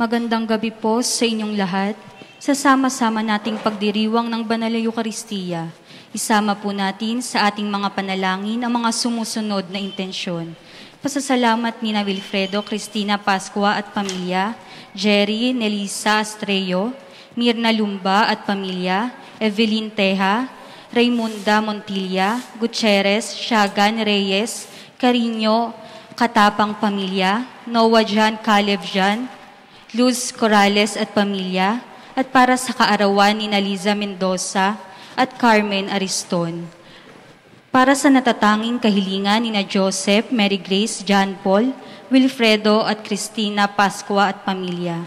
Magandang gabi po sa inyong lahat. Sa sama-sama nating pagdiriwang ng Banal na Eukaristiya, isama po natin sa ating mga panalangin ang mga sumusunod na intensyon. Pasasalamat ni Wilfredo, Cristina Pascua at pamilya, Jerry, Nelisa Astreo, Mirna Lumba at pamilya, Evelyn Teja, Raymunda Montilla, Gutierrez, Shagan Reyes, Carino, Katapang pamilya, Noah Jan, Caleb Jan, Luz Corrales at pamilya, at para sa kaarawan ni Liza Mendoza at Carmen Ariston. Para sa natatanging kahilingan ni Joseph, Mary Grace, John Paul, Wilfredo at Cristina Pascua at pamilya.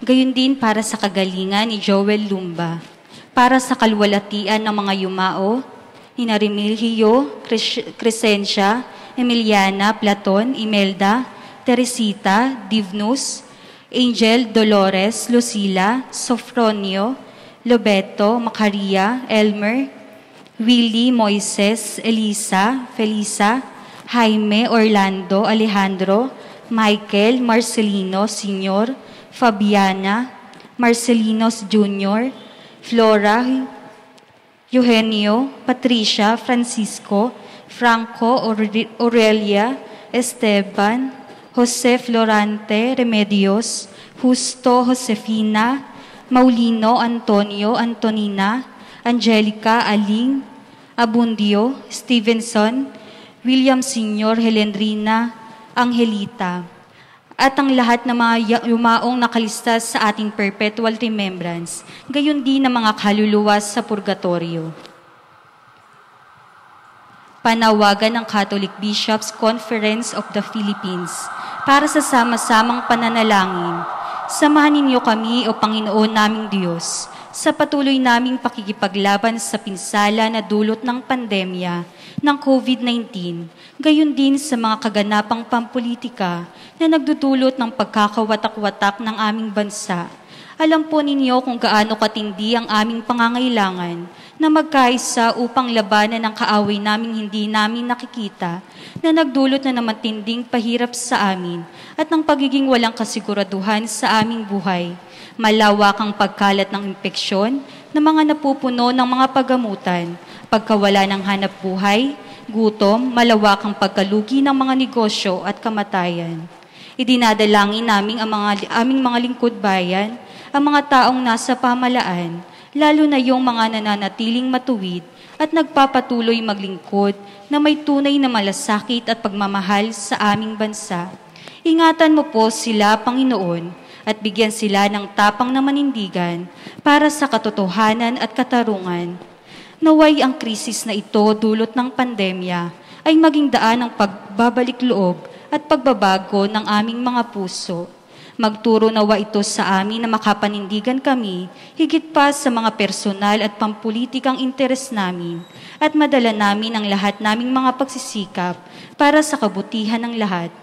Gayon din para sa kagalingan ni Joel Lumba. Para sa kalwalatian ng mga yumao, ni Remigio, Crescencia, Emiliana, Platon, Imelda, Teresita, Divnus, Angel, Dolores, Lucila, Sofronio, Lobeto, Macaria, Elmer, Willie, Moises, Elisa, Felisa, Jaime, Orlando, Alejandro, Michael, Marcelino, Sr., Fabiana, Marcelinos Jr., Flora, Eugenio, Patricia, Francisco, Franco, Aurelia, Esteban, Jose Florante, Remedios, Justo, Josefina, Maulino, Antonio, Antonina, Angelica, Aling, Abundio, Stevenson, William Sr., Helendrina, Angelita, at ang lahat ng mga yumaong nakalista sa ating perpetual remembrance, gayon din ng mga kaluluwa sa purgatorio. Panawagan ng Catholic Bishops' Conference of the Philippines para sa sama-samang pananalangin. Samahan ninyo kami, O Panginoon naming Diyos, sa patuloy naming pakikipaglaban sa pinsala na dulot ng pandemya ng COVID-19, gayon din sa mga kaganapang pampolitika na nagdudulot ng pagkakawatak-watak ng aming bansa. Alam po ninyo kung gaano katindi ang aming pangangailangan na magkaisa upang labanan ang kaaway naming hindi namin nakikita na nagdulot na ng matinding pahirap sa amin at ng pagiging walang kasiguraduhan sa aming buhay. Malawakang pagkalat ng impeksyon na mga napupuno ng mga pagamutan, pagkawala ng hanap buhay, gutom, malawakang pagkalugi ng mga negosyo at kamatayan. Idinadalangin namin aming mga lingkod bayan, ang mga taong nasa pamalaan, lalo na yung mga nananatiling matuwid at nagpapatuloy maglingkod na may tunay na malasakit at pagmamahal sa aming bansa. Ingatan mo po sila, Panginoon, at bigyan sila ng tapang na manindigan para sa katotohanan at katarungan. Naway ang krisis na ito dulot ng pandemya ay maging daan ng pagbabalik loob at pagbabago ng aming mga puso. Magturo nawa ito sa amin na makapanindigan kami higit pa sa mga personal at pampulitikang interes namin at madala namin ang lahat naming mga pagsisikap para sa kabutihan ng lahat.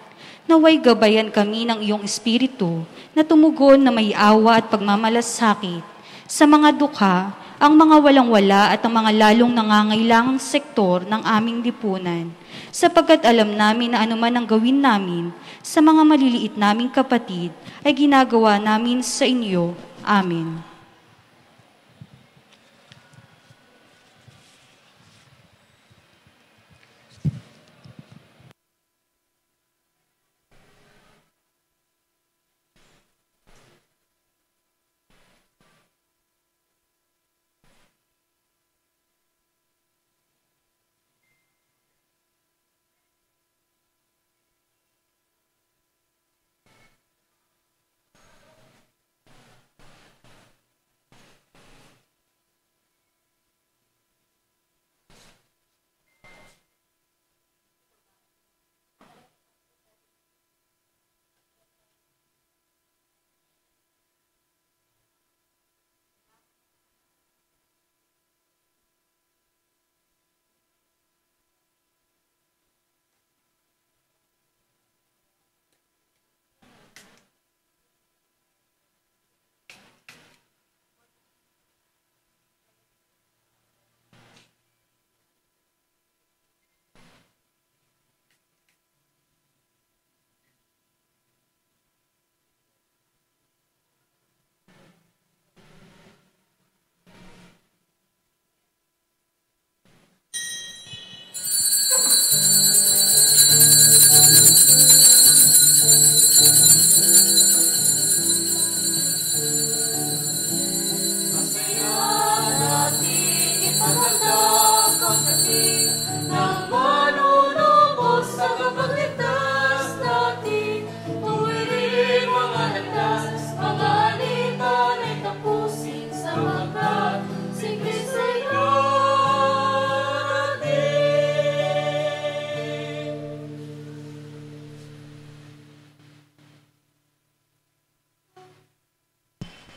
Naway gabayan kami ng iyong espiritu na tumugon na may awa at pagmamalasakit sa mga dukha, ang mga walang-wala at ang mga lalong nangangailangang sektor ng aming lipunan. Sapagkat alam namin na anuman ang gawin namin sa mga maliliit naming kapatid ay ginagawa namin sa inyo. Amen.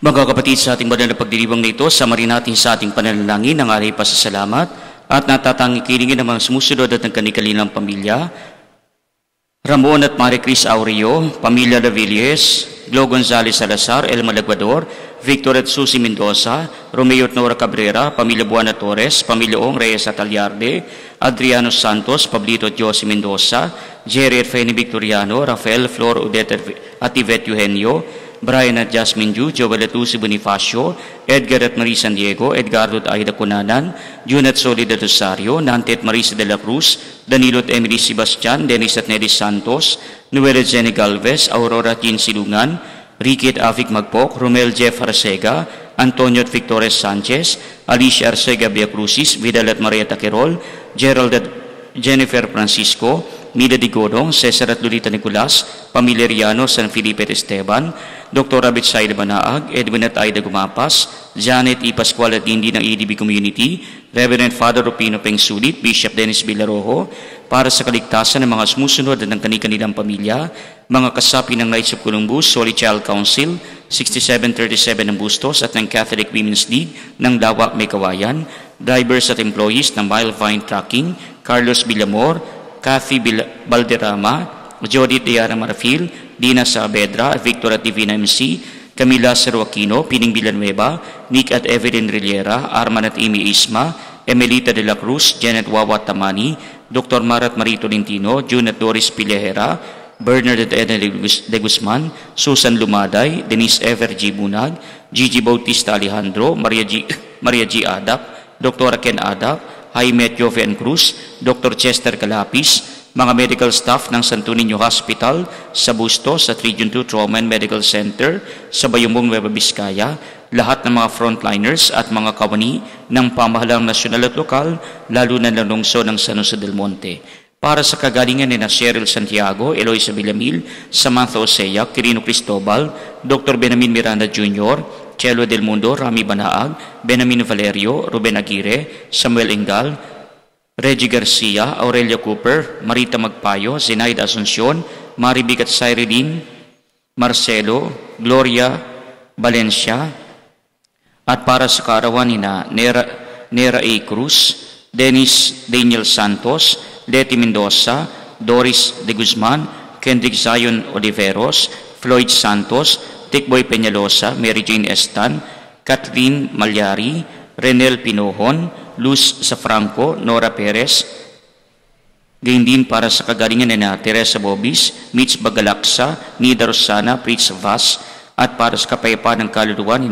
Mga kapatid, sa ating banal na pagdiriwang na ito, samarin natin sa ating pananalangin ng aray pasasalamat at natatangi kilingin ng mga sumusunod at ng kanilang pamilya. Ramon at Marie Cris Aureo, Pamilya Lavilles, Glo Gonzales Salazar, Elma Laguador, Victor at Susie Mendoza, Romeo at Nora Cabrera, Pamilya Buana Torres, Pamilya Ong Reyes at Aliarde, Adriano Santos, Pablito at Josie Mendoza, Jerry at Fanny Victoriano, Rafael, Flor, Odette at Yvette Eugenio, Brian at Jasmine Ju, Joel at Lucy Bonifacio, Edgar at Marie San Diego, Edgardo at Aida Cunanan, June at Solid at Rosario, Nante at Marisa de la Cruz, Danilo at Emily Sebastian, Dennis at Neddy Santos, Noel at Jenny Galvez, Aurora at Jean Silungan, Ricky at Avic Magpok, Romel Jeff Arcega, Antonio at Victoria Sanchez, Alicia Arcega Viacrucis, Vidal at Maria Taquerol, Gerald at Jennifer Francisco, Mila Digodong, Cesar at Lolita Nicolas, Pamilya Riano, San Felipe at Esteban, Dr. Rabit Saida Banaag, Edwin at Aida Gumapas, Janet E. Pascual at Dindi ng EDB Community, Reverend Father Rupino Pengsulit, Bishop Dennis Villarojo, para sa kaligtasan ng mga sumusunod at ng kanilang pamilya, mga kasapi ng Knights of Columbus, Holy Child Council, 6737 ng Bustos at ng Catholic Women's League ng Lawak May Kawayan, drivers at employees ng Mile Vine Trucking, Carlos Villamor, Kathy Balderrama, Jodith Diara Marafil, Dina Saavedra, Victor at Divina MC, Camila Serwaquino, Pining Villanueva, Nick at Evelyn Rillera, Arman at Amy Isma, Emelita de la Cruz, Janet Wawa Tamani, Dr. Marat Marito Lintino, June at Doris Pilehera, Bernard at Edna de Guzman, Susan Lumaday, Denise Ever G. Bunag, Gigi Bautista Alejandro, Maria G. Adap, Dr. Ken Adap, Jaime Joven Cruz, Dr. Chester Calapis, mga medical staff ng Santo Niño Hospital sa Bustos at Region 2 Trauma and Medical Center sa Bayumbong, Nueva Vizcaya, lahat ng mga frontliners at mga kawani ng pamahalang nasyonal at lokal, lalo na ng lungsod ng San Jose del Monte. Para sa kagalingan ni Cheryl Santiago, Eloisa Villamil, Samantha Osea, Quirino Cristobal, Dr. Benamin Miranda Jr., Chelo Del Mundo, Rami Banaag, Benamin Valerio, Ruben Aguirre, Samuel Engal, Reggie Garcia, Aurelio Cooper, Marita Magpayo, Zenaida Asuncion, Maribik at Cyrene, Marcelo, Gloria Valencia, at para sa kaarawan ni Nera A. Cruz, Dennis Daniel Santos, Leti Mendoza, Doris de Guzman, Kendrick Zion Oliveros, Floyd Santos, Tikboy Peñalosa, Mary Jane Estan, Kathleen Malyari, Renel Pinohon, Luz Safranco, Nora Perez, gayon din para sa kagalingan na Teresa Bobis, Mitch Bagalaksa, Nida Rosana, Pritz Vaz, at para sa kapayapaan ng kaluluwa ni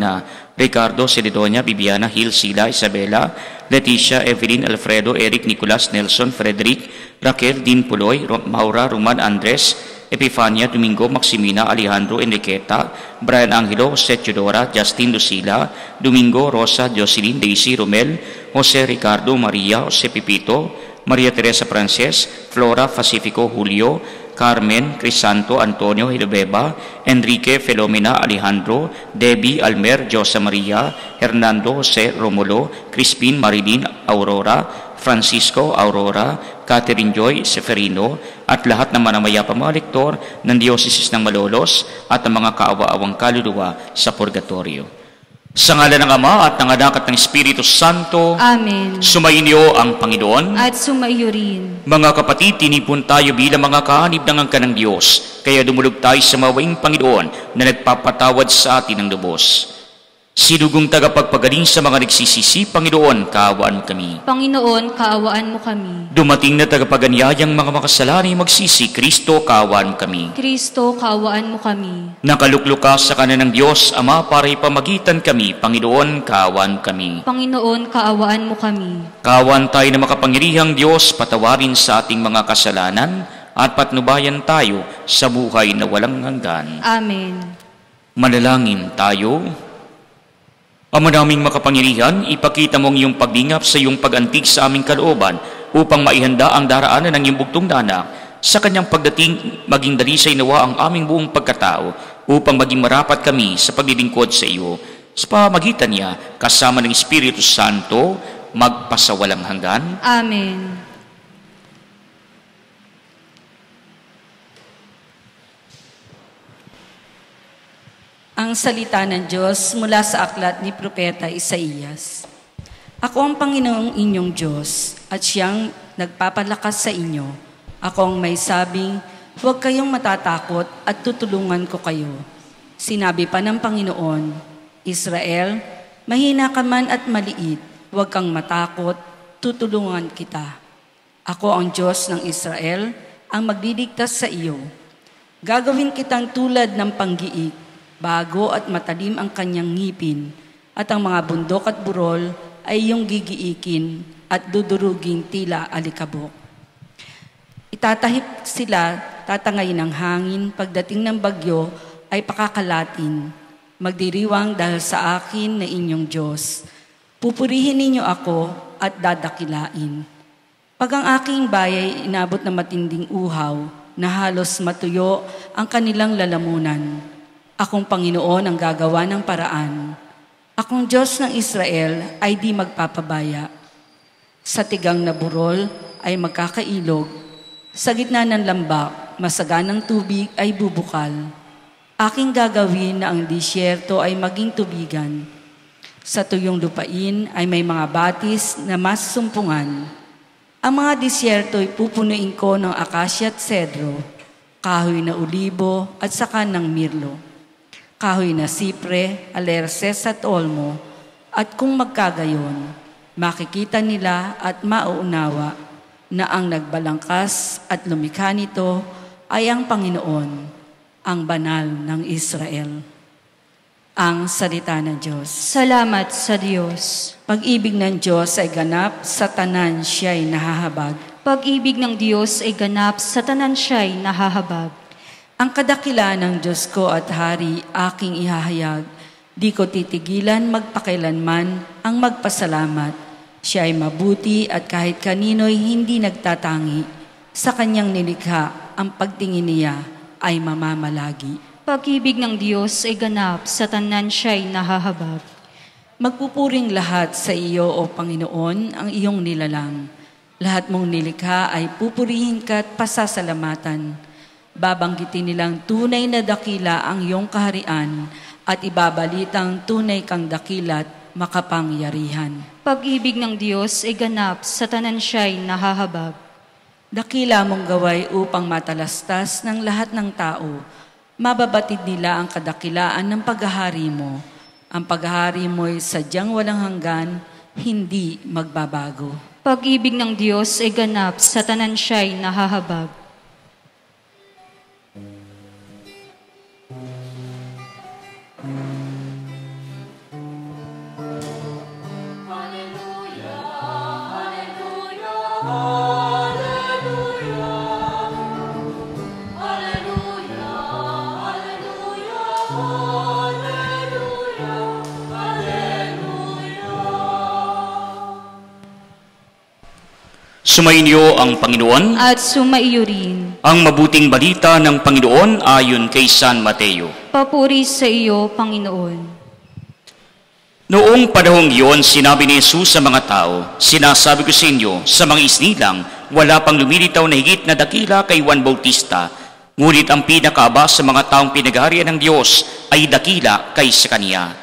Ricardo, Celidonia, Bibiana, Hil, Sila, Isabela, Leticia, Evelyn, Alfredo, Eric, Nicolas, Nelson, Frederick, Raquel, Dean Puloy, Maura, Roman, Andres, Epifania, Domingo, Maximina, Alejandro, Enriqueta, Brian Angelo, Jose Teodora, Justin Lucila, Domingo, Rosa, Jocelyn, Daisy, Romel, Jose Ricardo, Maria, Jose Pipito, Maria Teresa Frances, Flora, Pacifico, Julio, Carmen, Crisanto, Antonio, Hilbeba, Enrique, Filomena, Alejandro, Debbie, Almer, Josa Maria, Hernando, Jose, Romulo, Crispin, Marilyn, Aurora, Francisco, Aurora, Catherine Joy, Seferino, at lahat ng manamayapa mga lektor ng Dioceses ng Malolos at ang mga kaawa-awang kaluluwa sa purgatorio. Sa ngalan ng Ama at ng Anak at ng Espiritu Santo. Amen. Sumainyo ang Panginoon. At sumaiyo rin. Mga kapatid, tinipon tayo bilang mga kaanib ng angkan ng Diyos. Kaya dumulog tayo sa mawaing Panginoon na nagpapatawad sa atin ng lubos. Sinugong tagapagpagaling sa mga nagsisisi, Panginoon, kaawaan mo kami. Panginoon, kaawaan mo kami. Dumating na tagapaganyayang mga makasalanay magsisi, Kristo, kaawaan mo kami. Kristo, kaawaan mo kami. Nakalukluka sa kanan ng Diyos, Ama, para ipamagitan kami, Panginoon, kaawaan mo kami. Panginoon, kaawaan mo kami. Kaawaan tayo na makapangyarihang Diyos, patawarin sa ating mga kasalanan, at patnubayan tayo sa buhay na walang hanggan. Amen. Manalangin tayo. Ama naming makapangyarihan, ipakita mo ang iyong paglingap sa iyong pag-antig sa aming kalooban upang maihanda ang daraanan ng iyong bugtong na anak. Sa kanyang pagdating, maging dalisay nawa ang aming buong pagkatao upang maging marapat kami sa paglilingkod sa iyo. Sa pamamagitan niya, kasama ng Espiritu Santo, magpasawalang hanggan. Amen. Ang salita ng Diyos mula sa aklat ni Propeta Isaías. Ako ang Panginoong inyong Diyos at siyang nagpapalakas sa inyo. Ako ang may sabing, huwag kayong matatakot at tutulungan ko kayo. Sinabi pa ng Panginoon, Israel, mahina ka man at maliit, huwag kang matakot, tutulungan kita. Ako ang Diyos ng Israel, ang magdidigtas sa iyo. Gagawin kitang tulad ng panggiik, bago at matalim ang kanyang ngipin, at ang mga bundok at burol ay iyong gigiikin at duduruging tila alikabok. Itatahip sila, tatangayin ng hangin, pagdating ng bagyo ay pakakalatin. Magdiriwang dahil sa akin na inyong Diyos. Pupurihin ninyo ako at dadakilain. Pag ang aking bayay inabot na matinding uhaw, na halos matuyo ang kanilang lalamunan, akong Panginoon ang gagawa ng paraan. Akong Diyos ng Israel ay di magpapabaya. Sa tigang na burol ay magkakailog. Sa gitna ng lambak, masaganang tubig ay bubukal. Aking gagawin na ang disyerto ay maging tubigan. Sa tuyong lupain ay may mga batis na mas sumpungan. Ang mga disyerto ay pupunuin ko ng akasya at sedro, kahoy na ulibo at saka ng mirlo. Kahoy na sipre, alerces at olmo, at kung magkagayon, makikita nila at mauunawa na ang nagbalangkas at lumikha nito ay ang Panginoon, ang banal ng Israel. Ang salita ng Diyos. Salamat sa Diyos. Pag-ibig ng Diyos ay ganap, sa tanan siya'y nahahabag. Pag-ibig ng Diyos ay ganap, sa tanan siya'y nahahabag. Ang kadakilaan ng Diyos ko at Hari aking ihahayag. Di ko titigilan magpakailanman ang magpasalamat. Siya ay mabuti at kahit kanino'y hindi nagtatangi. Sa kanyang nilikha, ang pagtingin niya ay mamamalagi. Pag-ibig ng Diyos ay ganap, sa tanan siya'y nahahabag. Magpupuring lahat sa iyo, O Panginoon, ang iyong nilalang. Lahat mong nilikha ay pupurihin ka at pasasalamatan. Babanggitin nilang tunay na dakila ang iyong kaharian at ibabalitang tunay kang dakilat makapangyarihan. Pag-ibig ng Diyos ay ganap, sa tanan siya'y nahahabag. Dakila mong gaway upang matalastas ng lahat ng tao. Mababatid nila ang kadakilaan ng paghahari mo. Ang paghahari mo'y sadyang walang hanggan, hindi magbabago. Pag-ibig ng Diyos ay ganap, sa tanan siya'y nahahabag. Sumainyo ang Panginoon At sumaiyo rin. ang mabuting balita ng Panginoon ayon kay San Mateo. Papuri sa iyo, Panginoon. Noong panahong iyon, sinabi ni Jesus sa mga tao, sinasabi ko sa inyo, sa mga isnilang, wala pang lumilitaw na higit na dakila kay Juan Bautista. Ngunit ang pinakaaba sa mga taong pinagharian ng Diyos ay dakila kaysa kaniya.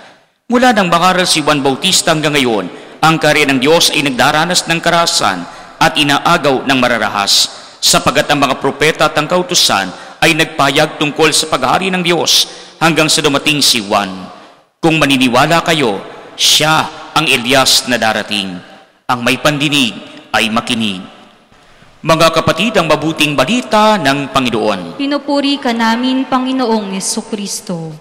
Mula nang mangaral si Juan Bautista hanggang ngayon, ang kaharian ng Diyos ay nagdaranas ng karahasan at inaagaw ng mararahas, sapagat ang mga propeta at ang kautusan ay nagpayag tungkol sa paghahari ng Diyos hanggang sa dumating si Juan. Kung maniniwala kayo, siya ang Elias na darating. Ang may pandinig ay makinig. Mga kapatid, ang mabuting balita ng Panginoon. Pinupuri ka namin, Panginoong Jesucristo.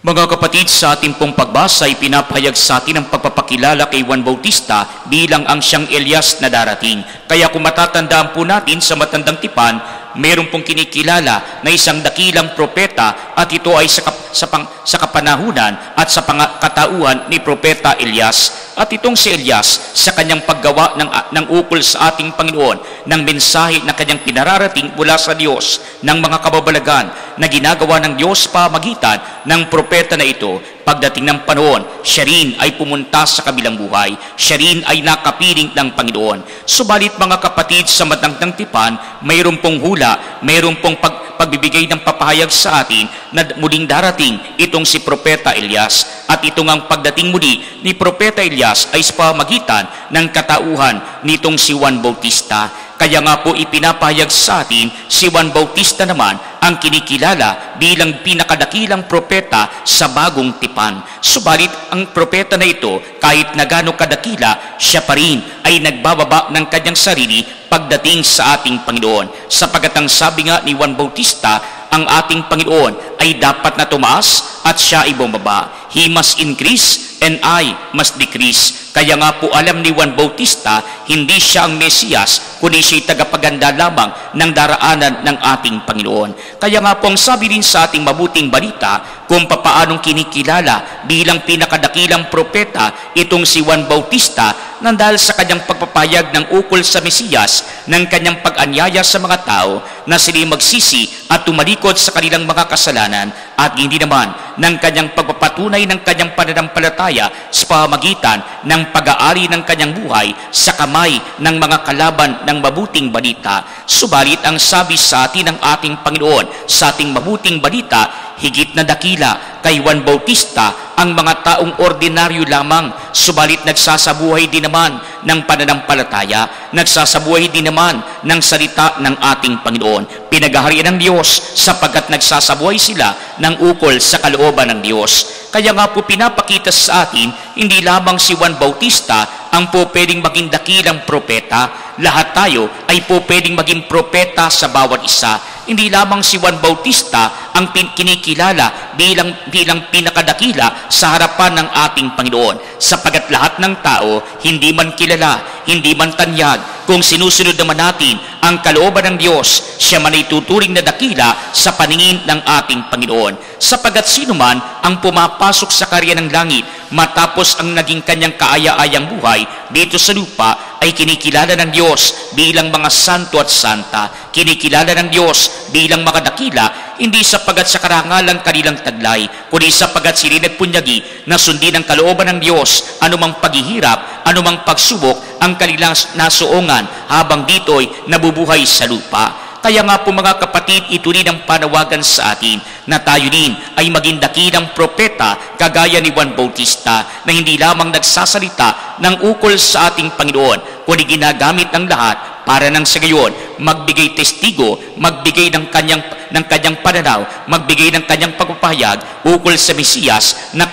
Mga kapatid, sa ating pong pagbasa ay pinapahayag sa atin ang pagpapakilala kay Juan Bautista bilang ang siyang Elias na darating. Kaya kung matatandaan po natin sa matandang tipan, meron pong kinikilala na isang dakilang propeta at ito ay sa kapanahunan at sa katauhan ni Propeta Elias. At itong si Elias sa kanyang paggawa ng ukol sa ating Panginoon, ng mensahe na kanyang pinararating mula sa Diyos, ng mga kababalagan na ginagawa ng Diyos pamagitan ng propeta na ito, pagdating ng panahon, siya rin ay pumunta sa kabilang buhay. Siya rin ay nakapiling ng Panginoon. Subalit mga kapatid, sa matandang tipan, mayroon pong hula, mayroon pong pagbibigay ng papahayag sa atin na muling darating itong si Propeta Elias. At ito ngang pagdating muli ni Propeta Elias ay sa pamamagitan ng katauhan nitong si Juan Bautista. Kaya nga po ipinapahayag sa atin si Juan Bautista naman ang kinikilala bilang pinakadakilang propeta sa bagong tipan. Subalit ang propeta na ito, kahit na gaano kadakila, siya pa rin ay nagbababa ng kanyang sarili pagdating sa ating Panginoon. Sapagat ang sabi nga ni Juan Bautista, ang ating Panginoon ay dapat na tumaas at siya ay bumaba. He must increase and I must decrease. Kaya nga po alam ni Juan Bautista, hindi siya ang Mesiyas, kundi siya'y tagapaganda lamang ng daraanan ng ating Panginoon. Kaya nga po ang sabi rin sa ating mabuting balita, kung papaanong kinikilala bilang pinakadakilang propeta itong si Juan Bautista, nang dahil sa kanyang pagpapayag ng ukol sa Mesiyas, ng kanyang pag-anyaya sa mga tao na sila'y magsisi at tumalikod sa kanilang mga kasalanan, at hindi naman ng kanyang pagpapatunay ng kanyang pananampalataya sa pamamagitan ng pag-aari ng kanyang buhay sa kamay ng mga kalaban ng mabuting balita. Subalit ang sabi sa atin ng ating Panginoon sa ating mabuting balita, higit na dakila kay Juan Bautista ang mga taong ordinaryo lamang, subalit nagsasabuhay din naman ng pananampalataya, nagsasabuhay din naman ng salita ng ating Panginoon. Pinaghaharian ng Diyos sapagkat nagsasabuhay sila ng ukol sa kalooban ng Diyos. Kaya nga po pinapakita sa atin, hindi lamang si Juan Bautista ang po pwedeng maging dakilang propeta. Lahat tayo ay po pwedeng maging propeta sa bawat isa. Hindi lamang si Juan Bautista ang kinikilala bilang pinakadakila sa harapan ng ating Panginoon. Sapagat lahat ng tao, hindi man kilala, hindi man tanyag, kung sinusunod naman natin ang kalooban ng Diyos, siya man ay tuturing na dakila sa paningin ng ating Panginoon. Sapagat sino man ang pumapasok sa karya ng langit matapos ang naging kanyang kaaya-ayang buhay dito sa lupa, ay kinikilala ng Diyos bilang mga santo at santa. Kinikilala ng Diyos bilang mga dakila, hindi sapagat sa karangalang kanilang taglay, kundi sapagat sila nagpunyagi na sundin ang kalooban ng Diyos, anumang paghihirap, anumang pagsubok ang kanilang nasuongan habang dito'y nabubuhay sa lupa. Kaya nga po mga kapatid, ito rin ang panawagan sa atin na tayo din ay maging dakilang propeta kagaya ni Juan Bautista, na hindi lamang nagsasalita ng ukol sa ating Panginoon, kundi ginagamit ng lahat para nang sa gayon magbigay testigo, magbigay ng kanyang pananaw, magbigay ng kanyang pagpapahayag ukol sa Mesiyas na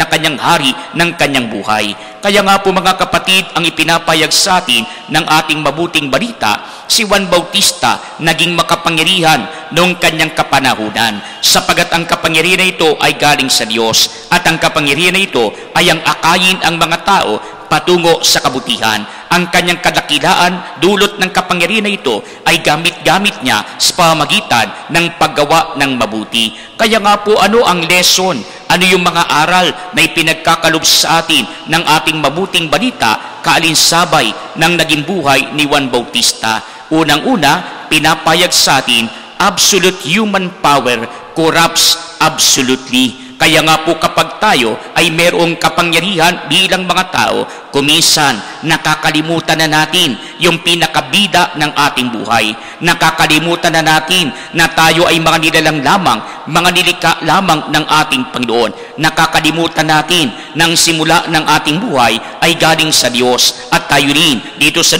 kanyang hari ng kanyang buhay. Kaya nga po mga kapatid, ang ipinapahayag sa atin ng ating mabuting balita, si Juan Bautista naging makapangyarihan noong kanyang kapanahunan, sapagat ang kapangyarihan na ito ay galing sa Diyos, at ang kapangyarihan na ito ay ang akayin ang mga tao patungo sa kabutihan. Ang kanyang kadakilaan, dulot ng kapangyarihan na ito, ay gamit-gamit niya sa pamamagitan ng paggawa ng mabuti. Kaya nga po, ano ang lesson? Ano yung mga aral na ipinagkakalob sa atin ng ating mabuting balita, kaalinsabay ng naging buhay ni Juan Bautista? Unang-una, pinapayag sa atin, absolute human power corrupts absolutely. Kaya nga po kapag tayo ay mayroong kapangyarihan bilang mga tao, kuminsan nakakalimutan na natin yung pinakabida ng ating buhay. Nakakalimutan na natin na tayo ay mga nilalang lamang, mga nilikha lamang ng ating Panginoon. Nakakalimutan natin na ang simula ng ating buhay ay galing sa Diyos, at tayo rin dito sa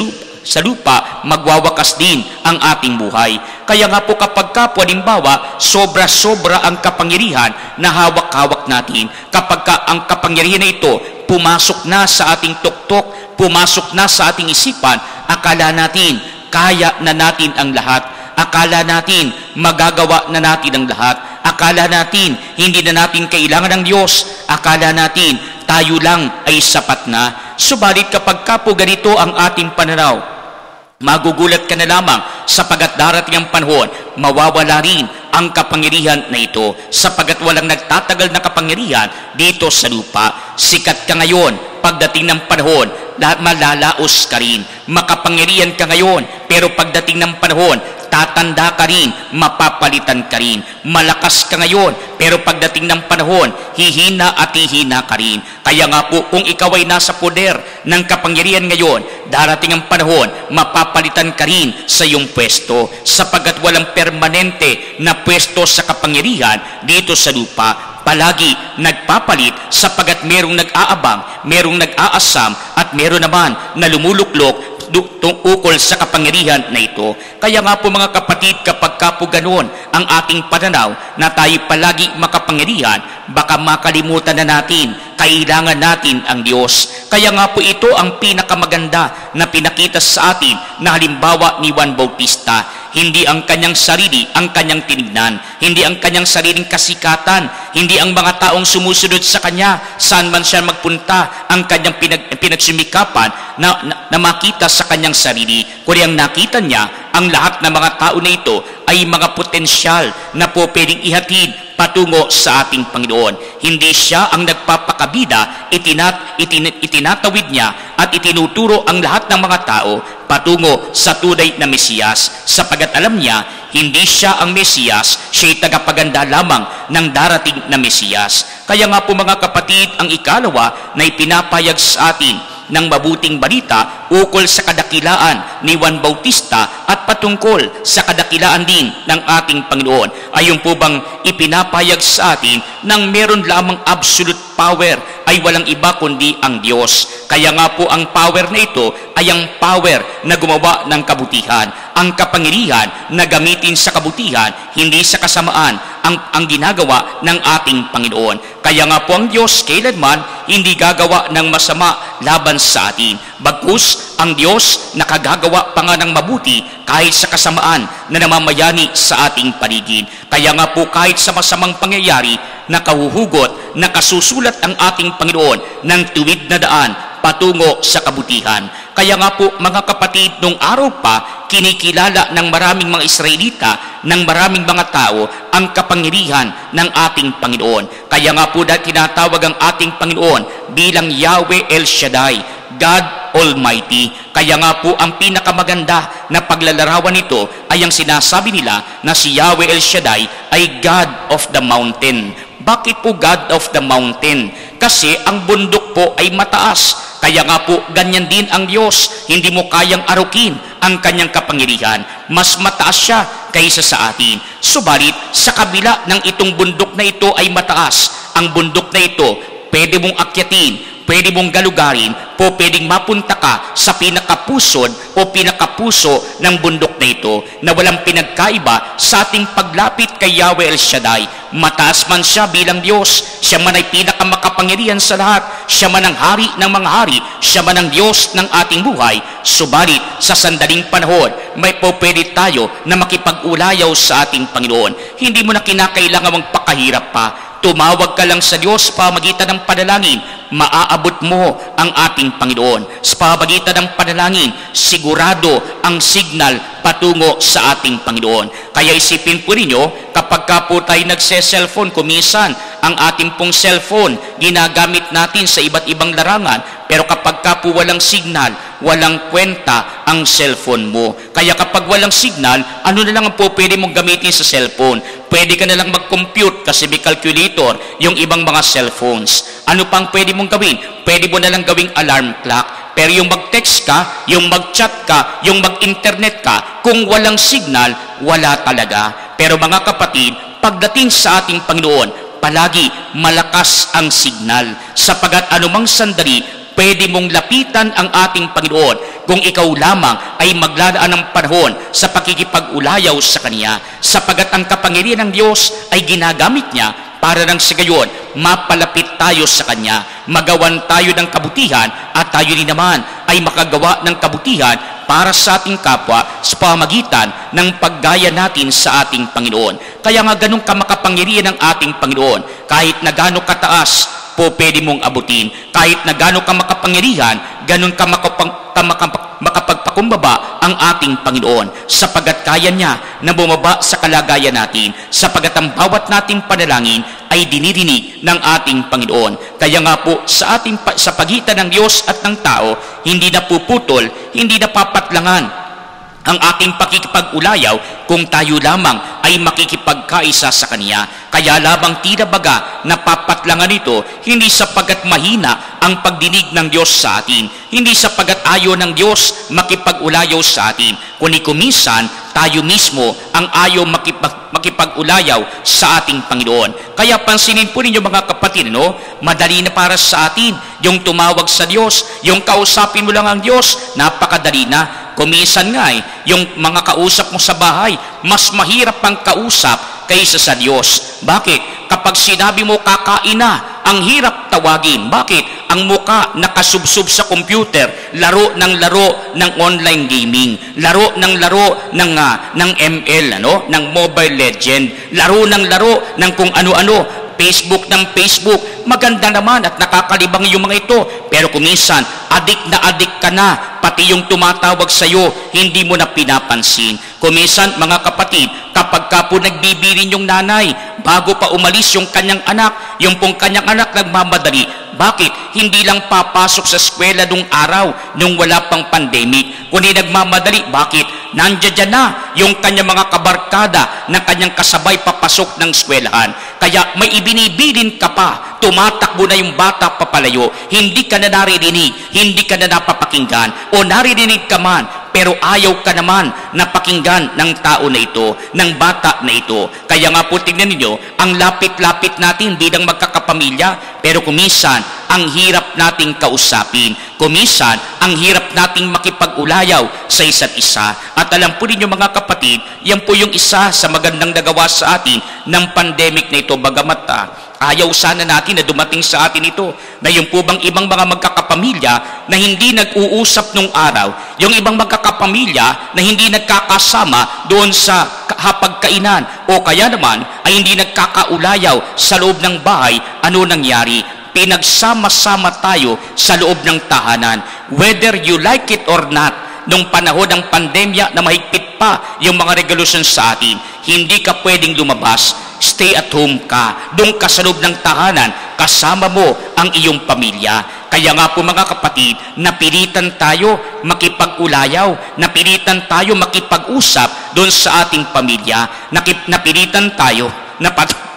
lupa magwawakas din ang ating buhay. Kaya nga po kapag halimbawa, sobra-sobra ang kapangyarihan na hawak-hawak natin, kapag ang kapangyarihan na ito pumasok na sa ating tuktok, pumasok na sa ating isipan, akala natin kaya na natin ang lahat, akala natin magagawa na natin ang lahat, akala natin hindi na natin kailangan ng Diyos, akala natin tayo lang ay sapat na. Subalit kapag po ganito ang ating pananaw, magugulat ka na lamang, sapagat darating ang panahon, mawawala rin ang kapangyarihan na ito, sapagat walang nagtatagal na kapangyarihan dito sa lupa. Sikat ka ngayon, pagdating ng panahon, malalaos ka rin. Makapangyarihan ka ngayon, pero pagdating ng panahon, tatanda ka rin, mapapalitan ka rin. Malakas ka ngayon, pero pagdating ng panahon, hihina at hihina ka rin. Kaya nga po, kung ikaw ay nasa poder ng kapangyarihan ngayon, darating ang panahon, mapapalitan ka rin sa iyong pwesto, sapagkat walang permanente na pwesto sa kapangyarihan dito sa lupa. Palagi nagpapalit sapagkat merong nag-aabang, merong nag-aasam, at meron naman na lumuluklok ukol sa kapangyarihan na ito. Kaya nga po mga kapatid, kapag po ganoon ang ating pananaw na tayo palagi makapangyarihan, baka makalimutan na natin, kailangan natin ang Diyos. Kaya nga po ito ang pinakamaganda na pinakita sa atin na halimbawa ni Juan Bautista. Hindi ang kanyang sarili ang kanyang tinignan, hindi ang kanyang sariling kasikatan, hindi ang mga taong sumusunod sa kanya, saan man siya magpunta, ang kanyang pinagsumikapan na makita sa kanyang sarili. Kundi ang nakita niya, ang lahat ng mga tao na ito ay mga potensyal na po pwedeng ihatid patungo sa ating Panginoon. Hindi siya ang nagpapakabida, itinatawid niya at itinuturo ang lahat ng mga tao patungo sa tunay na Mesiyas, sapagat alam niya, hindi siya ang Mesiyas, siya'y tagapaganda lamang ng darating na Mesiyas. Kaya nga po mga kapatid, ang ikalawa na ipinapayag sa atin ng mabuting balita ukol sa kadakilaan ni Juan Bautista at patungkol sa kadakilaan din ng ating Panginoon ay yung po bang ipinapayag sa atin ng meron lamang absolute power ay walang iba kundi ang Diyos. Kaya nga po ang power na ito ay ang power na gumawa ng kabutihan, ang kapangyarihan na gamitin sa kabutihan, hindi sa kasamaan ang ginagawa ng ating Panginoon. Kaya nga po ang Diyos kailanman hindi gagawa ng masama laban sa atin. Bagkus ang Diyos nakagagawa pa nga ng mabuti kahit sa kasamaan na namamayani sa ating paligid. Kaya nga po kahit sa masamang pangyayari, nakahuhugot, nakasusulat ang ating Panginoon ng tuwid na daan patungo sa kabutihan. Kaya nga po mga kapatid, nung araw pa, kinikilala ng maraming mga Israelita, ng maraming mga tao, ang kapangyarihan ng ating Panginoon. Kaya nga po dahil tinatawag ang ating Panginoon bilang Yahweh El Shaddai, God Almighty. Kaya nga po ang pinakamaganda na paglalarawan nito ay ang sinasabi nila na si Yahweh El Shaddai ay God of the mountain. Bakit po God of the mountain? Kasi ang bundok po ay mataas. Kaya nga po, ganyan din ang Diyos. Hindi mo kayang arukin ang kanyang kapangyarihan. Mas mataas siya kaysa sa atin. Subalit, sa kabila ng itong bundok na ito ay mataas, ang bundok na ito, pwede mong akyatin, pwede mong galugarin, po pwedeng mapunta ka sa pinakapusod o pinakapuso ng bundok na ito na walang pinagkaiba sa ating paglapit kay Yahweh El Shaddai. Mataas man siya bilang Diyos, siya man ay pinakamakapangyarihan sa lahat, siya man ang hari ng mga hari, siya man ang Diyos ng ating buhay. Subalit sa sandaling panahon, may po pwede tayo na makipag-ulayaw sa ating Panginoon. Hindi mo na kinakailangan magpakahirap pa. Tumawag ka lang sa Diyos sa pamagitan ng panalangin, maaabot mo ang ating Panginoon. Sa pamagitan ng panalangin, sigurado ang signal patungo sa ating Panginoon. Kaya isipin po ninyo, kapag ka po tayo nagse-cellphone, kumisan ang ating pong cellphone, ginagamit natin sa iba't ibang larangan, pero kapag ka po walang signal, walang kwenta ang cellphone mo. Kaya kapag walang signal, ano na lang ang po pwede mong gamitin sa cellphone? Pwede ka na lang mag-compute kasi may calculator yung ibang mga cellphones. Ano pang pwede mong gawin? Pwede mo na lang gawing alarm clock. Pero yung mag-text ka, yung mag-chat ka, yung mag-internet ka, kung walang signal, wala talaga. Pero mga kapatid, pagdating sa ating Panginoon, palagi malakas ang signal. Sapagat anumang sandali, pwede mong lapitan ang ating Panginoon kung ikaw lamang ay maglaan ng panahon sa pakikipag-ulayaw sa Kanya. Sapagat ang kapangyarihan ng Diyos ay ginagamit niya para nang sa gayon, mapalapit tayo sa Kanya, magawan tayo ng kabutihan at tayo din naman ay makagawa ng kabutihan para sa ating kapwa sa pamagitan ng paggaya natin sa ating Panginoon. Kaya nga ganun kamakapangyarihan ng ating Panginoon, kahit na gano'ng kataas po pwede mong abutin. Kahit na gano'ng ka makapangyarihan, ganun ka makapagpakumbaba ang ating Panginoon, sapagat kaya niya na bumaba sa kalagayan natin, sapagat ang bawat nating panalangin ay dinirinig ng ating Panginoon. Kaya nga po sa pagitan ng Diyos at ng tao, hindi na puputol, hindi na papatlangan ang ating pakikipag-ulayaw kung tayo lamang ay makikipagkaisa sa Kanya. Kaya labang tila baga napapatlangan ito, hindi sapagkat mahina ang pagdinig ng Diyos sa atin, hindi sapagkat ayaw ng Diyos makipag-ulayaw sa atin, kundi kuminsan tayo mismo ang ayaw makipag-ulayaw sa ating Panginoon. Kaya pansinin po ninyo mga kapatid, madali na para sa atin yung tumawag sa Diyos, yung kausapin mo lang ang Diyos, napakadali na. Kuminsan nga yung mga kausap mo sa bahay, mas mahirap pang kausap kaysa sa Diyos. Bakit? Kapag sinabi mo kakain na, ang hirap tawagin. Bakit? Ang muka nakasubsub sa computer, laro ng online gaming, laro ng ML, ng Mobile Legend, laro ng kung ano-ano, Facebook ng Facebook. Maganda naman at nakakalibang yung mga ito, pero kuminsan adik ka na, pati yung tumatawag sa iyo hindi mo na pinapansin. Kuminsan mga kapatid, kapag ka po nagbibilin yung nanay bago pa umalis yung kanyang anak, yung pong kanyang anak nagmamadali. Bakit? Hindi lang papasok sa eskwela nung araw, nung wala pang pandemic, kundi nagmamadali. Bakit? Nandiyan na yung kanyang mga kabarkada na kanyang kasabay papasok ng eskwelahan. Kaya may ibinibilin ka pa, tumatakbo na yung bata papalayo, hindi ka na naririnig, hindi ka na napapakinggan, o naririnig ka man, pero ayaw ka naman na pakinggan ng tao na ito, ng bata na ito. Kaya nga po tingnan ninyo, ang lapit-lapit natin bilang magkakapamilya, pero kuminsan, ang hirap nating kausapin. Kuminsan, ang hirap nating makipag-ulayaw sa isa't isa. At alam po ninyo mga kapatid, yan po yung isa sa magandang nagawa sa atin ng pandemic na ito. Bagamat ayaw sana natin na dumating sa atin ito, na yung po bang ibang mga magkakapamilya na hindi nag-uusap nung araw, yung ibang magkakapamilya na hindi nagkakasama doon sa hapagkainan, o kaya naman ay hindi nagkakaulayaw sa loob ng bahay, ano nangyari? Pinagsama-sama tayo sa loob ng tahanan. Whether you like it or not, nung panahon ng pandemya na mahigpit pa yung mga regulasyon sa atin, hindi ka pwedeng lumabas. Stay at home ka. Doon ka sa loob ng tahanan, kasama mo ang iyong pamilya. Kaya nga po mga kapatid, napilitan tayo makipag-ulayaw, napilitan tayo makipag-usap doon sa ating pamilya, napilitan tayo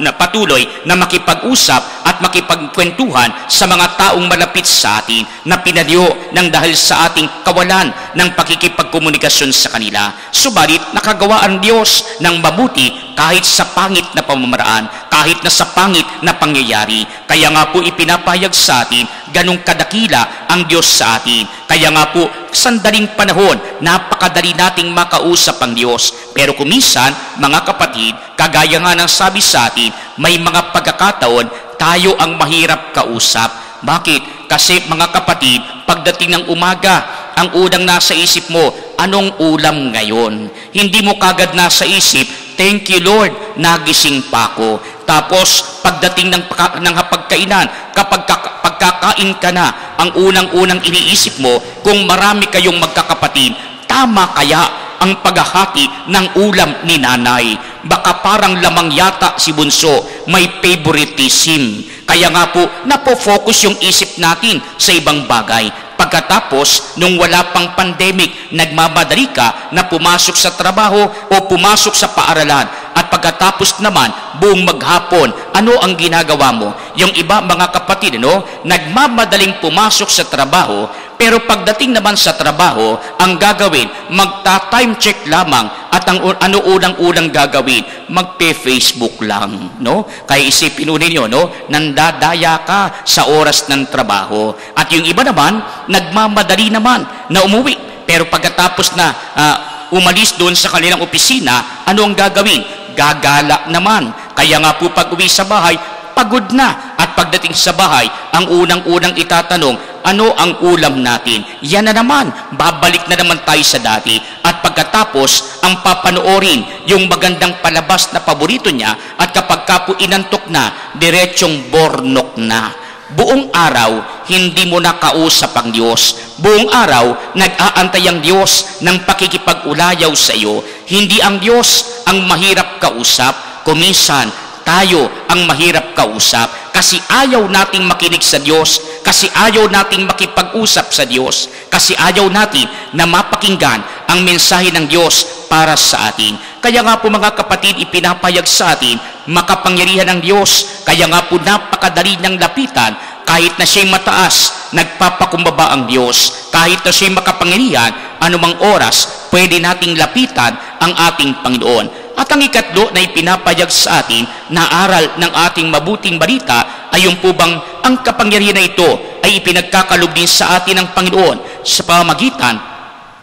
na patuloy na makipag-usap at makipagkwentuhan sa mga taong malapit sa atin, na pinadyo ng dahil sa ating kawalan ng pakikipagkomunikasyon sa kanila. Subalit nakagawa ang Diyos ng mabuti kahit sa pangit na pamamaraan, kahit na sa pangit na pangyayari. Kaya nga po ipinapahayag sa atin, ganong kadakila ang Diyos sa atin. Kaya nga po, sandaling panahon, napakadali nating makausap ang Diyos. Pero kuminsan, mga kapatid, kagaya nga ng sabi sa atin, may mga pagkakataon, tayo ang mahirap kausap. Bakit? Kasi mga kapatid, pagdating ng umaga, ang unang nasa isip mo, anong ulam ngayon? Hindi mo kagad nasa isip, thank you Lord, nagising pa ako. Tapos, pagdating ng hapagkainan, kapag pagkakain ka na, ang unang-unang iniisip mo, kung marami kayong magkakapatid, tama kaya ang paghahati ng ulam ni nanay? Baka parang lamang yata si bunso, may favoritism. Kaya nga po, napofocus yung isip natin sa ibang bagay. Pagkatapos, nung wala pang pandemic, nagmamadali ka na pumasok sa trabaho o pumasok sa paaralan. At pagkatapos naman, buong maghapon, ano ang ginagawa mo? Yung iba mga kapatid, nagmamadaling pumasok sa trabaho, pero pagdating naman sa trabaho, ang gagawin, magta-time check lamang, at ang ano unang gagawin, magpe-Facebook lang, Kaya isipin ninyo, nandadaya ka sa oras ng trabaho. At yung iba naman, nagmamadali naman na umuwi. Pero pagkatapos na umalis doon sa kanilang opisina, ano ang gagawin? Gagala naman. Kaya nga po pag uwi sa bahay, pagod na. At pagdating sa bahay, ang unang-unang itatanong, ano ang ulam natin? Yan na naman, babalik na naman tayo sa dati. At pagkatapos, ang papanoorin, yung magandang palabas na paborito niya, at kapag kapo inantok na, diretsong bornok na. Buong araw, hindi mo nakausap ang Diyos. Buong araw, nag-aantay ang Diyos ng pakikipag-ulayaw sa iyo. Hindi ang Diyos ang mahirap kausap, kuminsan, tayo ang mahirap kausap kasi ayaw nating makinig sa Diyos, kasi ayaw nating makipag-usap sa Diyos, kasi ayaw natin na mapakinggan ang mensahe ng Diyos para sa atin. Kaya nga po mga kapatid, ipinapayag sa atin, makapangyarihan ng Diyos. Kaya nga po napakadali niyang lapitan. Kahit na siya'y mataas, nagpapakumbaba ang Diyos. Kahit na siya'y makapangyarihan, anumang oras, pwede nating lapitan ang ating Panginoon. At ang ikatlo na ipinapayag sa atin na aral ng ating mabuting balita ay yung po bang ang kapangyarihan na ito ay ipinagkakaloob din sa atin ng Panginoon sa pamamagitan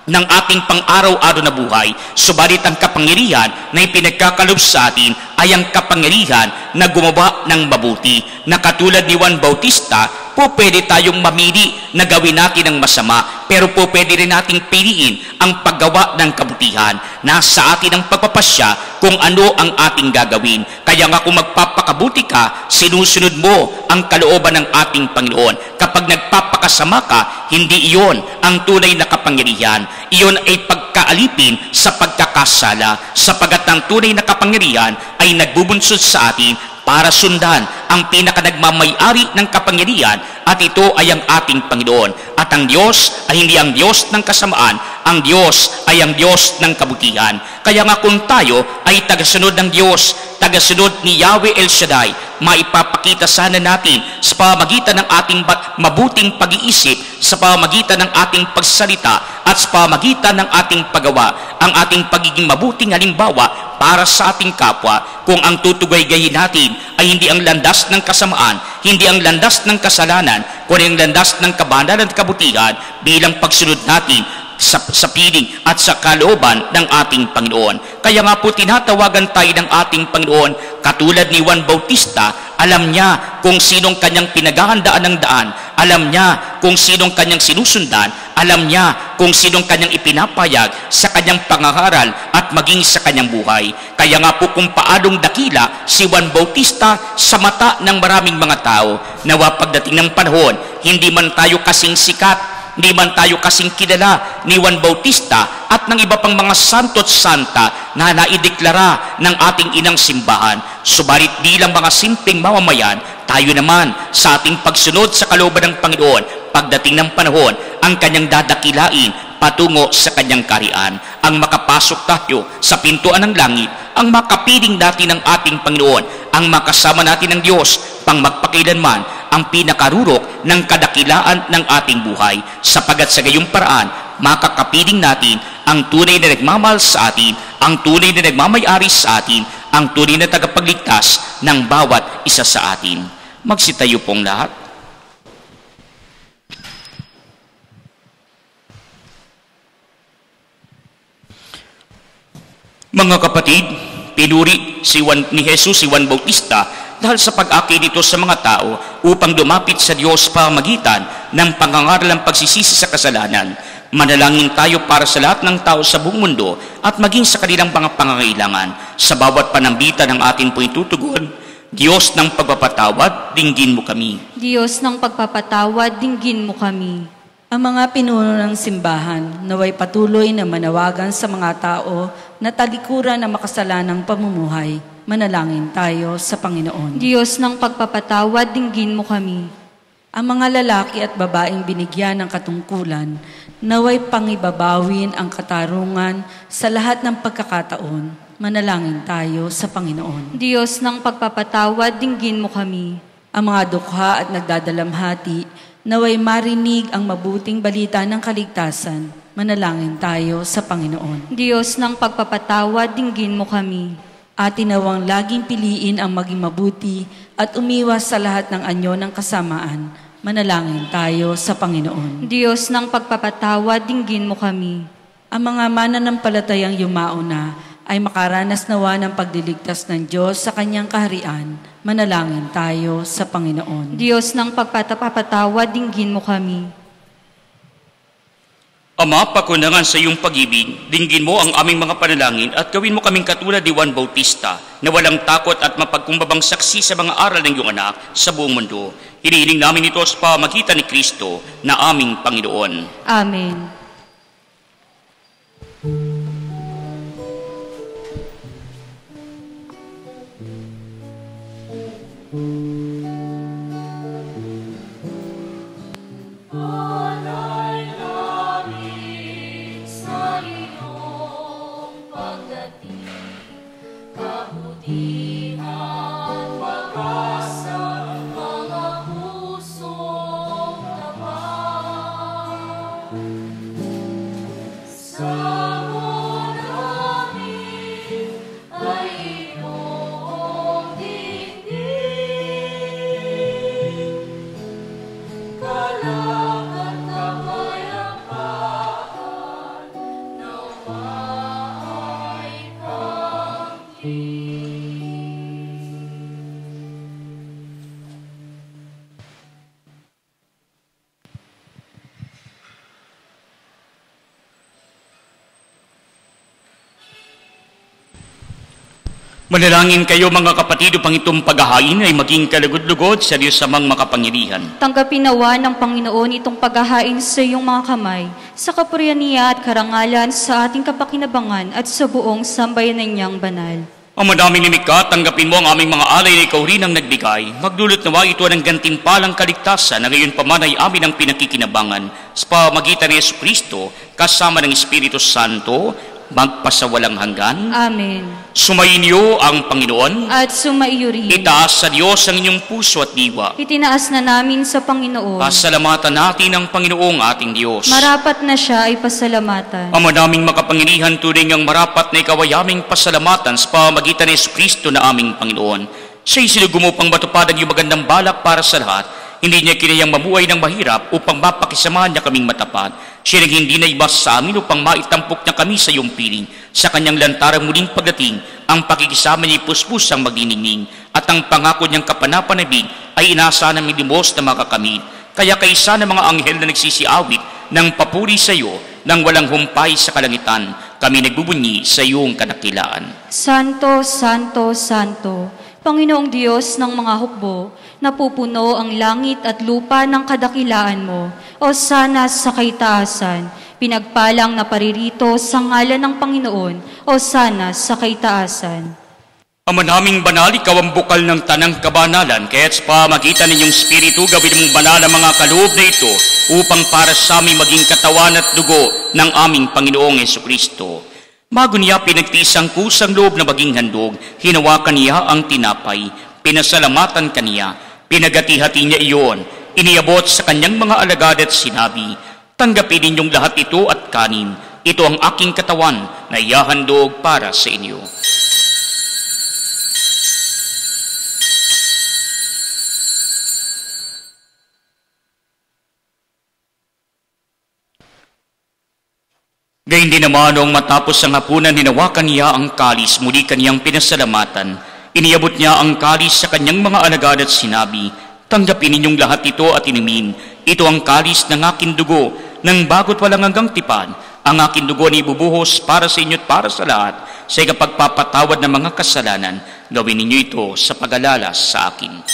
ng ating pang-araw-araw na buhay. Subalit ang kapangyarihan na ipinagkakaloob sa atin ay ang kapangyarihan na gumawa ng mabuti. Na katulad ni Juan Bautista, po pwede tayong mamili na gawin natin ang masama, pero po pwede rin nating piliin ang paggawa ng kabutihan. Nasa atin ang pagpapasya kung ano ang ating gagawin. Kaya nga kung magpapakabuti ka, sinusunod mo ang kalooban ng ating Panginoon. Kapag nagpapakasama ka, hindi iyon ang tunay na kapangyarihan. Iyon ay pagkaalipin sa pagkakasala, sapagat ang tunay na kapangyarihan ay nagbubunsod sa atin para sundan ang pinakanagmamayari ng kapangyarihan, at ito ay ang ating Panginoon. At ang Diyos ay hindi ang Diyos ng kasamaan, ang Diyos ay ang Diyos ng kabutihan. Kaya nga kung tayo ay tagasunod ng Diyos, tagasunod ni Yahweh El Shaddai, maipapakita sana natin sa pamamagitan ng ating mabuting pag-iisip, sa pamamagitan ng ating pagsalita, at sa pamamagitan ng ating paggawa, ang ating pagiging mabuting halimbawa para sa ating kapwa. Kung ang tutugay-gayin natin ay hindi ang landas ng kasamaan, hindi ang landas ng kasalanan, kundi ang landas ng kabanalan at kabutihan bilang pagsunod natin sa piling at sa kalooban ng ating Panginoon. Kaya nga po tinatawagan tayo ng ating Panginoon, katulad ni Juan Bautista. Alam niya kung sinong kanyang pinaghahandaan ng daan, alam niya kung sinong kanyang sinusundan, alam niya kung sinong kanyang ipinapayag sa kanyang pangangaral at maging sa kanyang buhay. Kaya nga po kung paanong dakila si Juan Bautista sa mata ng maraming mga tao, nawa pagdating ng panahon, hindi man tayo kasing sikat, hindi man tayo kasing kilala ni Juan Bautista at ng iba pang mga santo at santa na naideklara ng ating inang simbahan. Subalit bilang mga simpleng mamamayan, tayo naman sa ating pagsunod sa kalooban ng Panginoon, pagdating ng panahon, ang kanyang dadakilain patungo sa kanyang kaharian. Ang makapasok tayo sa pintuan ng langit, ang makapiling natin ng ating Panginoon, ang makasama natin ng Diyos pang magpakailanman, ang pinakarurok ng kadakilaan ng ating buhay. Sapagat sa gayong paraan, makakapiling natin ang tunay na nagmamahal sa atin, ang tunay na nagmamayari sa atin, ang tunay na tagapagligtas ng bawat isa sa atin. Magsitayo pong lahat. Mga kapatid, pinuri ni Jesus si Juan Bautista dahil sa pag-akay nito sa mga tao upang lumapit sa Diyos pamamagitan ng pangangaral ng pagsisisi sa kasalanan. Manalangin tayo para sa lahat ng tao sa buong mundo at maging sa kanilang mga pangangailangan. Sa bawat panambita ng atin po itutugon, Diyos ng pagpapatawad, dinggin mo kami. Diyos ng pagpapatawad, dinggin mo kami. Ang mga pinuno ng simbahan naway patuloy na manawagan sa mga tao na talikuran ng makasalanang pamumuhay. Manalangin tayo sa Panginoon. Diyos ng pagpapatawad, dinggin mo kami. Ang mga lalaki at babaeng binigyan ng katungkulan, naway pangibabawin ang katarungan sa lahat ng pagkakataon. Manalangin tayo sa Panginoon. Diyos ng pagpapatawad, dinggin mo kami. Ang mga dukha at nagdadalamhati, naway marinig ang mabuting balita ng kaligtasan. Manalangin tayo sa Panginoon. Diyos ng pagpapatawad, dinggin mo kami. Atin nawang laging piliin ang maging mabuti at umiwas sa lahat ng anyo ng kasamaan. Manalangin tayo sa Panginoon. Diyos ng pagpapatawad, dinggin mo kami. Ang mga mananampalatayang yumauna ay makaranas nawa ng pagliligtas ng Diyos sa kanyang kaharian. Manalangin tayo sa Panginoon. Diyos ng pagpapatawad, dinggin mo kami. Ama, pakundangan sa iyong pag-ibig, dinggin mo ang aming mga panalangin at gawin mo kaming katulad ni Juan Bautista na walang takot at mapagkumbabang saksi sa mga aral ng iyong anak sa buong mundo. Hinihiling namin ito sa pamamagitan ni Kristo na aming Panginoon. Amen. Alay namin sa iyo. Manalangin kayo mga kapatid upang itong paghahain ay maging kalugod-lugod sa Diyos amang makapangyarihan. Tanggapin nawa ng Panginoon itong paghahain sa iyong mga kamay, sa kapurihan niya at karangalan sa ating kapakinabangan at sa buong sambayanan niyang banal. Ang madaming nimika, tanggapin mo ang aming mga alay na ikaw rin ang nagbigay. Magdulot nawa ito ng gantimpalang kaligtasan na ngayon paman ay amin ang pinakikinabangan sa pamagitan ni Jesucristo kasama ng Espiritu Santo, magpasawalang hanggan. Amen. Sumainyo ang Panginoon. At sumaiyo rin. Itaas sa Diyos ang inyong puso at diwa. Itinaas na namin sa Panginoon. Pasalamatan natin ang Panginoong ating Diyos. Marapat na siya ay pasalamatan. Ang madaming makapangyarihan tunay ang marapat na ikaw ay aming pasalamatan sa pamagitan ni Jesucristo na aming Panginoon. Siya'y sinugo upang matupad ang iyong magandang balak para sa lahat. Hindi niya kinayang mabuhay ng mahirap upang mapakisamahan niya kaming matapat. Siya nang hindi na ibas sa amin upang maitampok niya kami sa iyong piling. Sa kanyang lantarang muling pagdating, ang pakikisama niya puspusang magniningning at ang pangako niyang kapanapanabig ay inaasahan ng midimos na makakamit. Kaya kaisa ng mga anghel na nagsisiawit ng papuri sa iyo nang walang humpay sa kalangitan, kami nagbubunyi sa iyong kadakilaan. Santo, Santo, Santo, Panginoong Diyos ng mga hukbo, napupuno ang langit at lupa ng kadakilaan mo, o sana sa kaitaasan, pinagpalang na paririto sa ngalan ng Panginoon, o sana sa kaitaasan. Ama naming banal, ikaw ang bukal ng tanang kabanalan, kaya't sa pamagitan ng iyong Espiritu, gawin mong banal ang mga kaloob na ito, upang para sa aming maging katawan at dugo ng aming Panginoong Jesucristo. Bago niya pinagtiis ang kusang loob na maging handog, hinawakan niya ang tinapay, pinasalamatan kaniya, pinagati-hati niya iyon, iniabot sa kanyang mga alagad at sinabi, tanggapin ninyong lahat ito at kanin, ito ang aking katawan na ihahandog para sa inyo. Gayun din naman noong matapos ang hapunan, hinawakan niya ang kalis, muli kaniyang pinasalamatan. Iniabot niya ang kalis sa kanyang mga alagad at sinabi, tanggapin ninyong lahat ito at inumin. Ito ang kalis ng aking dugo, ng bago't walang hanggang tipan. Ang aking dugo na ibubuhos para sa inyo at para sa lahat, sa ikapagpapatawad ng mga kasalanan. Gawin ninyo ito sa pag-alala sa akin.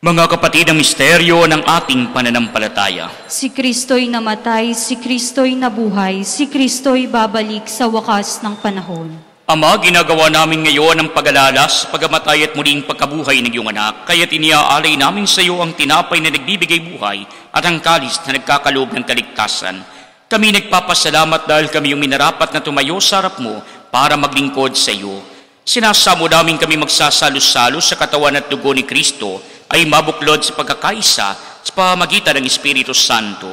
Mga kapatid, ang misteryo ng ating pananampalataya. Si Kristo'y namatay, si Kristo'y nabuhay, si Kristo'y babalik sa wakas ng panahon. Ama, ginagawa namin ngayon ang pag-alala sa pagamatay at muling pagkabuhay ng iyong anak, kaya't iniaalay namin sa iyo ang tinapay na nagbibigay buhay at ang kalis na nagkakaloob ng kaligtasan. Kami nagpapasalamat dahil kami yung minarapat na tumayo sa harap mo para maglingkod sa iyo. Sinasamo namin kami magsasalo-salo sa katawan at dugo ni Kristo ay mabuklod sa pagkakaisa sa pamagitan ng Espiritu Santo.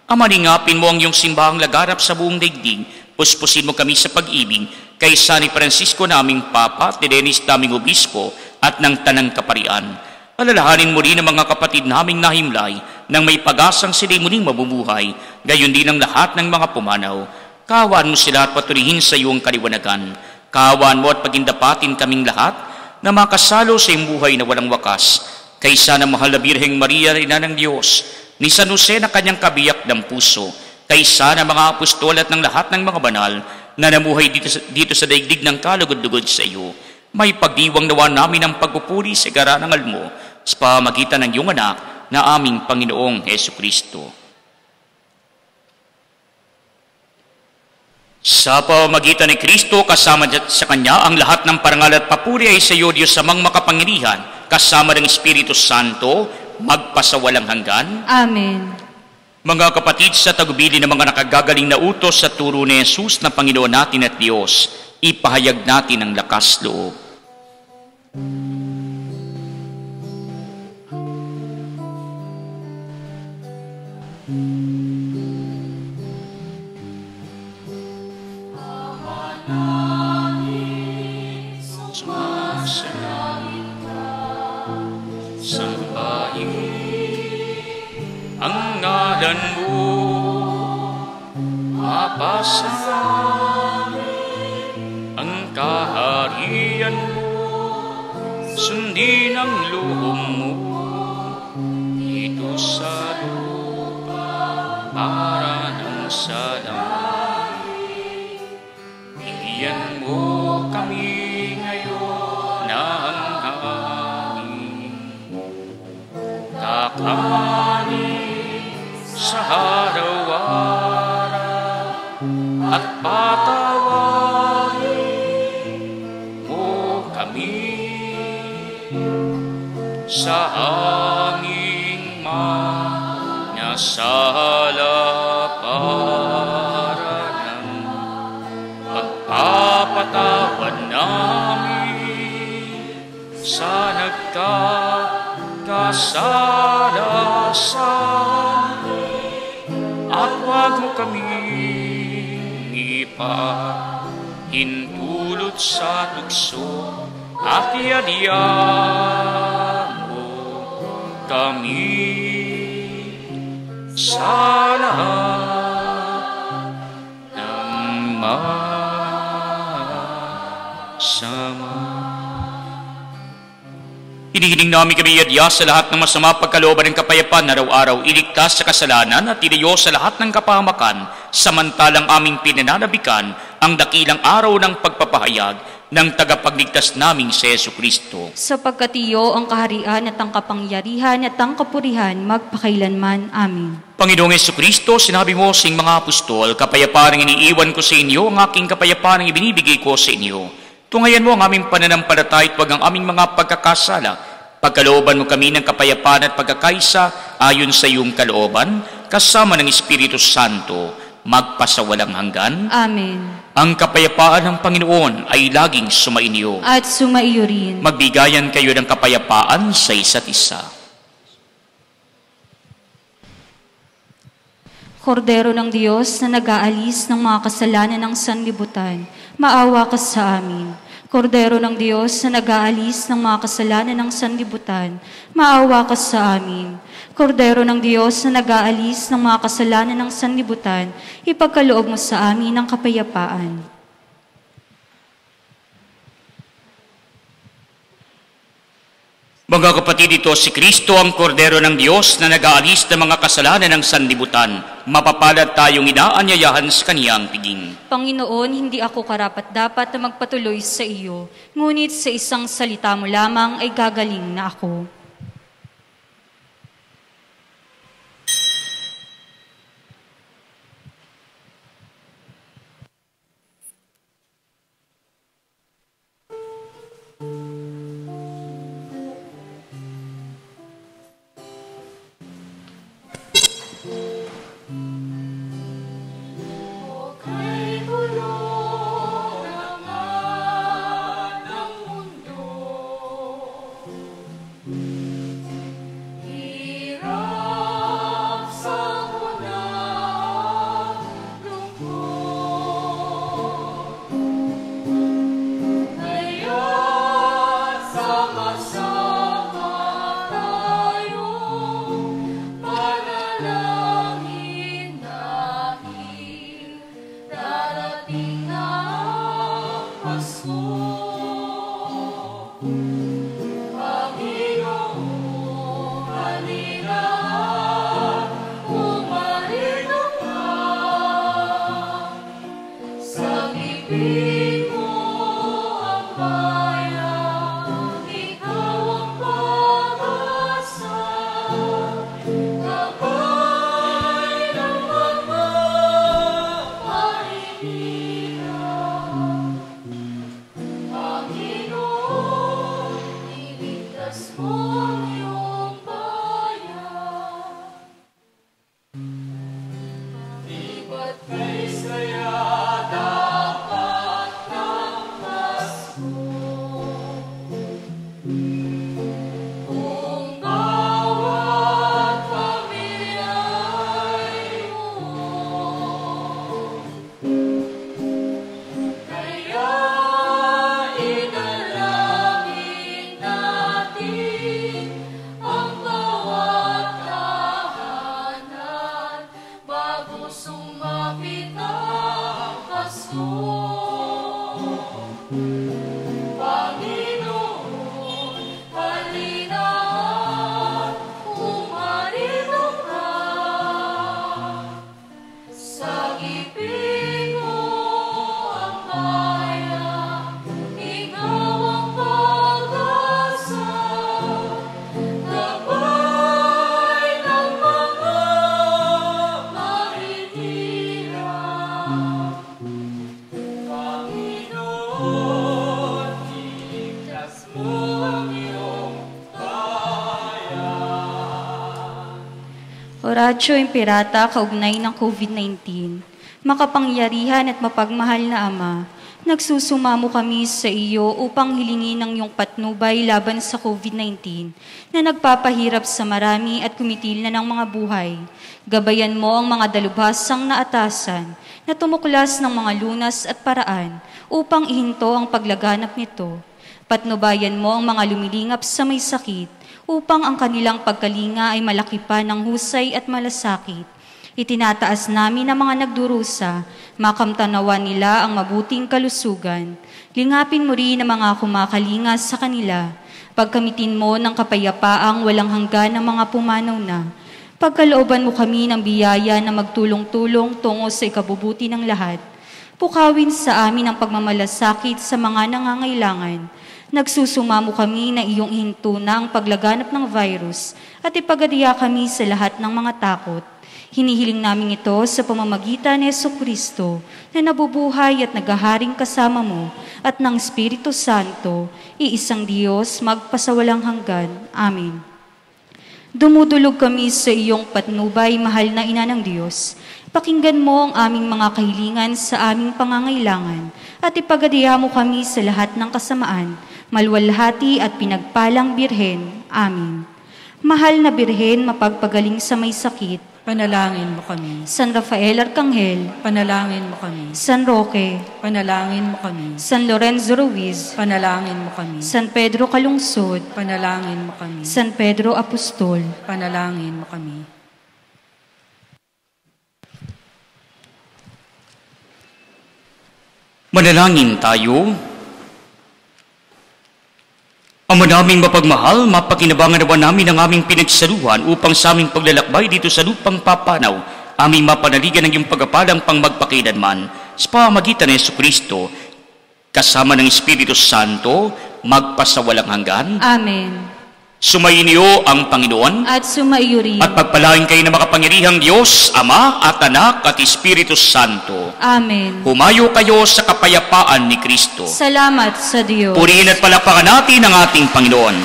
Ama, ningapin mo ang iyong simbahang laganap sa buong daigdig, puspusin mo kami sa pag-ibig, kaysa ni Francisco naming Papa at ni Dennis naming Obispo at ng Tanang Kaparian. Alalahanin mo rin ang mga kapatid naming nahimlay nang may pag-asang sila'y muling mabubuhay, gayon din ang lahat ng mga pumanaw. Kaawaan mo sila at patuloyin sa iyong kaliwanagan. Kaawaan mo at pagindapatin kaming lahat na makasalo sa iyong buhay na walang wakas, kaysa ng mahal na Birheng Maria, Ina ng Diyos, ni San Jose na kanyang kabiyak ng puso, kaysa ng mga apostol at ng lahat ng mga banal na namuhay dito sa daigdig ng kalugod-lugod sa iyo. May pagdiwang nawa namin ang pagpupuri sa garangal mo sa pamagitan ng iyong anak na aming Panginoong Jesucristo. Sa pamamagitan ni Kristo, kasama sa Kanya, ang lahat ng parangal at papuri ay sa iyo, Diyos amang makapangyarihan, kasama ng Espiritu Santo, magpasawalang hanggan. Amen. Mga kapatid, sa tagubili ng mga nakagagaling na utos sa turo ni Jesus na Panginoon natin at Diyos, ipahayag natin ang lakas loob. Sumasalangit ka, sambahin ang ngalan mo, mapasanin ang kaharian mo, sundin ang loob mo dito sa lupa para ng sa langit. Bigyan mo kami ngayon ng hangin, kakanin sa araw-araw at patawarin mo kami sa aming mga salaparan ng pagpapatawad namin sa nagkakasala sa amin, at huwag mo kaming ipahintulot sa tukso, at iadya mo kami sa lahat ng masama. Hinihiling namin kami iadya sa lahat ng masama pagkalooban ng kapayapaan araw-araw, iligtas sa kasalanan at iliyo sa lahat ng kapahamakan, samantalang aming pinananabikan ang dakilang araw ng pagpapahayag ng tagapagligtas naming si Jesucristo. Sapagkat iyo ang kaharian at ang kapangyarihan at ang kapurihan magpakailanman. Amin. Panginoong Jesucristo, sinabi mo sa mga apostol, kapayapaan ang iniiwan ko sa inyo, ang aking kapayapaan ang ibinibigay ko sa inyo. Tungayan mo ang aming pananampalataya at huwag ang aming mga pagkakasala. Pagkalooban mo kami ng kapayapaan at pagkakaisa ayon sa iyong kalooban, kasama ng Espiritu Santo, magpasawalang hanggan. Amen. Ang kapayapaan ng Panginoon ay laging sumainyo. At sumaiyo rin. Magbigayan kayo ng kapayapaan sa isa't isa. Kordero ng Diyos na nag-aalis ng mga kasalanan ng sanlibutan, maawa ka sa amin. Kordero ng Diyos na nag-aalis ng mga kasalanan ng sanlibutan, maawa ka sa amin. Kordero ng Diyos na nag-aalis ng mga kasalanan ng sanlibutan, ipagkaloob mo sa amin ang kapayapaan. Mga kapatid, ito si Kristo ang Kordero ng Diyos na nag-aalis ng mga kasalanan ng sanlibutan. Mapapalad tayong inaanyayahan sa kaniyang piging. Panginoon, hindi ako karapat-dapat na magpatuloy sa iyo, ngunit sa isang salita mo lamang ay gagaling na ako. Oratio Imperata kaugnay ng COVID-19. Makapangyarihan at mapagmahal na Ama, nagsusumamo kami sa iyo upang hilingin ang iyong patnubay laban sa COVID-19 na nagpapahirap sa marami at kumitil na ng mga buhay. Gabayan mo ang mga dalubhasang naatasan na tumuklas ng mga lunas at paraan upang ihinto ang paglaganap nito. Patnubayan mo ang mga lumilingap sa may sakit upang ang kanilang pagkalinga ay malaki pa ng husay at malasakit. Itinataas namin ang mga nagdurusa, makamtanawan nila ang mabuting kalusugan. Lingapin mo rin ang mga kumakalinga sa kanila. Pagkamitin mo ng kapayapaang walang hanggan ng mga pumanaw na. Pagkalooban mo kami ng biyaya na magtulong-tulong tungo sa ikabubuti ng lahat. Pukawin sa amin ang pagmamalasakit sa mga nangangailangan. Nagsusumamo kami na iyong hinto na ang paglaganap ng virus at ipagadiya kami sa lahat ng mga takot. Hinihiling namin ito sa pamamagitan ni Jesucristo na nabubuhay at naghaharing kasama mo at ng Espiritu Santo, iisang Diyos magpasawalang hanggan. Amen. Dumudulog kami sa iyong patnubay, mahal na Ina ng Diyos. Pakinggan mo ang aming mga kahilingan sa aming pangangailangan at ipagadiya mo kami sa lahat ng kasamaan, malwalhati at pinagpalang Birhen. Amen. Mahal na Birhen, mapagpagaling sa may sakit, panalangin mo kami. San Rafael Arcangel, Panalangin mo kami. San Roque, Panalangin mo kami. San Lorenzo Ruiz, Panalangin mo kami. San Pedro Calungsod, Panalangin mo kami. San Pedro Apostol. Panalangin mo kami. Manalangin tayo. Ama naming mapagmahal, mapakinabangan naman namin ang aming pinagsaluhan upang sa aming paglalakbay dito sa lupang papanaw, aming mapanaligan ng iyong pagpapalang pang magpakilanman sa pamamagitan ng Jesucristo, kasama ng Espiritu Santo, magpasawalang hanggan. Amen. Sumainyo ang Panginoon At sumaiyo rin. at pagpalain kayo ng makapangyarihang Diyos, Ama at Anak at Espiritu Santo. Amen. Humayo kayo sa kapayapaan ni Kristo. Salamat sa Diyos. Purihin at palakpakan natin ang ating Panginoon.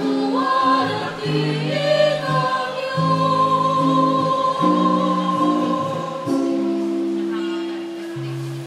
Luwalhati